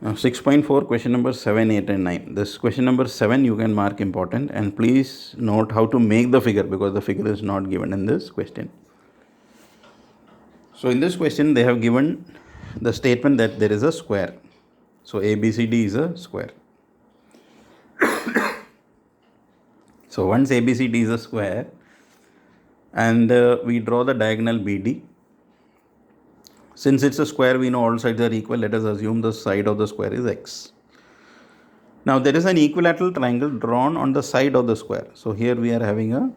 Now 6.4, question number 7, 8 and 9. This question number 7 you can mark important, and please note how to make the figure because the figure is not given in this question. So in this question they have given the statement that there is a square. So ABCD is a square. So once ABCD is a square and we draw the diagonal BD. Since it's a square, we know all sides are equal. Let us assume the side of the square is x. Now there is an equilateral triangle drawn on the side of the square. So here we are having a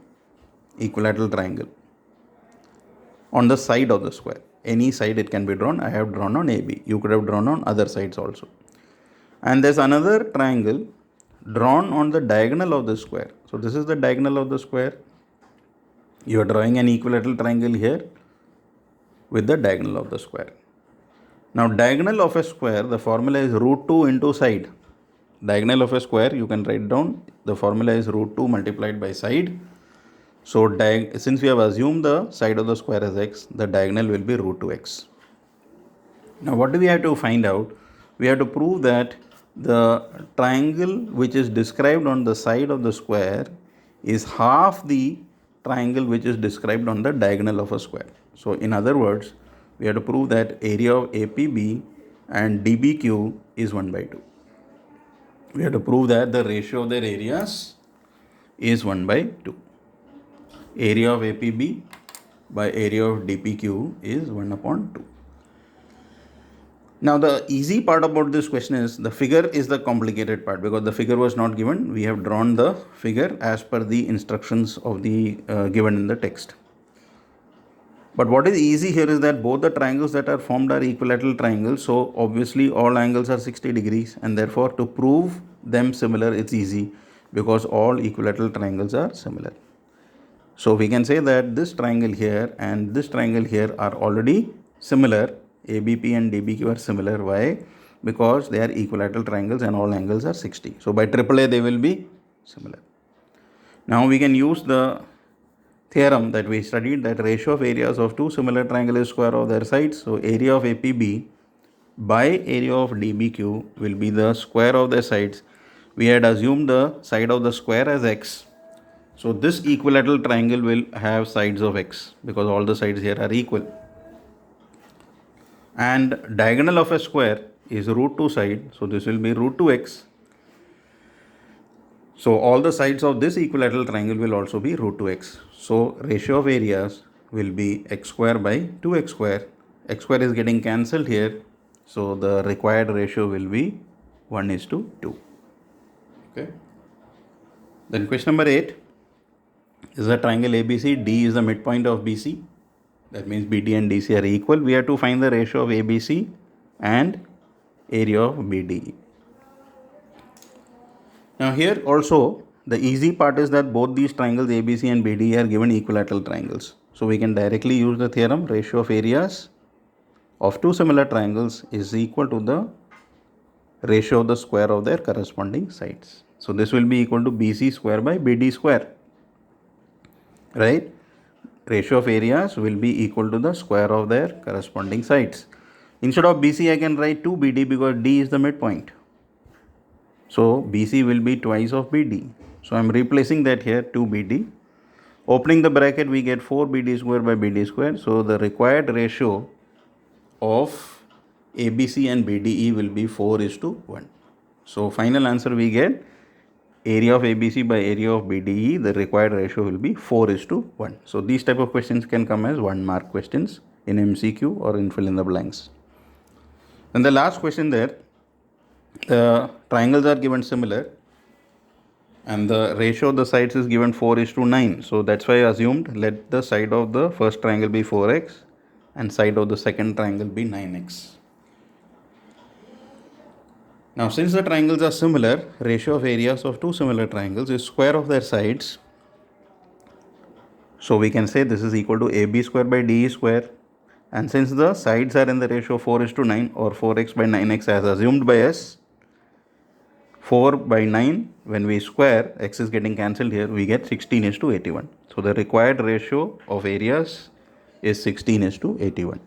equilateral triangle on the side of the square. Any side it can be drawn. I have drawn on AB. You could have drawn on other sides also. And there's another triangle drawn on the diagonal of the square. So this is the diagonal of the square. You are drawing an equilateral triangle here with the diagonal of the square. Now diagonal of a square, the formula is root 2 into side. Diagonal of a square, you can write down, the formula is root 2 multiplied by side. So since we have assumed the side of the square as x, the diagonal will be root 2x. Now what do we have to find out? We have to prove that the triangle which is described on the side of the square is half the triangle which is described on the diagonal of a square. So in other words, we have to prove that area of APB and DBQ is 1 by 2. We have to prove that the ratio of their areas is 1 by 2. Area of APB by area of DPQ is 1 upon 2. Now the easy part about this question is the figure is the complicated part because the figure was not given. We have drawn the figure as per the instructions of the given in the text. But what is easy here is that both the triangles that are formed are equilateral triangles. So obviously all angles are 60 degrees, and therefore to prove them similar it's easy because all equilateral triangles are similar. So we can say that this triangle here and this triangle here are already similar. ABP and DBQ are similar. Why? Because they are equilateral triangles and all angles are 60. So by AAA they will be similar. Now we can use the theorem that we studied, that ratio of areas of two similar triangles is square of their sides. So area of APB by area of DBQ will be the square of their sides. We had assumed the side of the square as x. So this equilateral triangle will have sides of x because all the sides here are equal. And diagonal of a square is root 2 side. So this will be root 2x. So all the sides of this equilateral triangle will also be root 2x. So ratio of areas will be x square by 2x square. X square is getting cancelled here. So the required ratio will be 1:2. Okay. Then question number 8 is a triangle ABC. D is the midpoint of BC. That means BD and DC are equal. We have to find the ratio of ABC and area of BDE. Now here also the easy part is that both these triangles ABC and BDE are given equilateral triangles. So we can directly use the theorem, ratio of areas of two similar triangles is equal to the ratio of the square of their corresponding sides. So this will be equal to BC square by BD square, right? Ratio of areas will be equal to the square of their corresponding sides. Instead of BC I can write 2BD because D is the midpoint. So BC will be twice of BD. So I am replacing that here, 2BD. Opening the bracket we get 4BD square by BD square. So the required ratio of ABC and BDE will be 4:1. So final answer we get area of ABC by area of BDE, the required ratio will be 4:1. So these type of questions can come as 1 mark questions in MCQ or in fill in the blanks. And the last question there, the triangles are given similar and the ratio of the sides is given 4:9. So that's why I assumed let the side of the first triangle be 4x and side of the second triangle be 9x. Now since the triangles are similar, ratio of areas of two similar triangles is square of their sides. So we can say this is equal to AB square by DE square. And since the sides are in the ratio 4:9 or 4x by 9x as assumed by us, 4 by 9 when we square, x is getting cancelled here, we get 16:81. So the required ratio of areas is 16:81.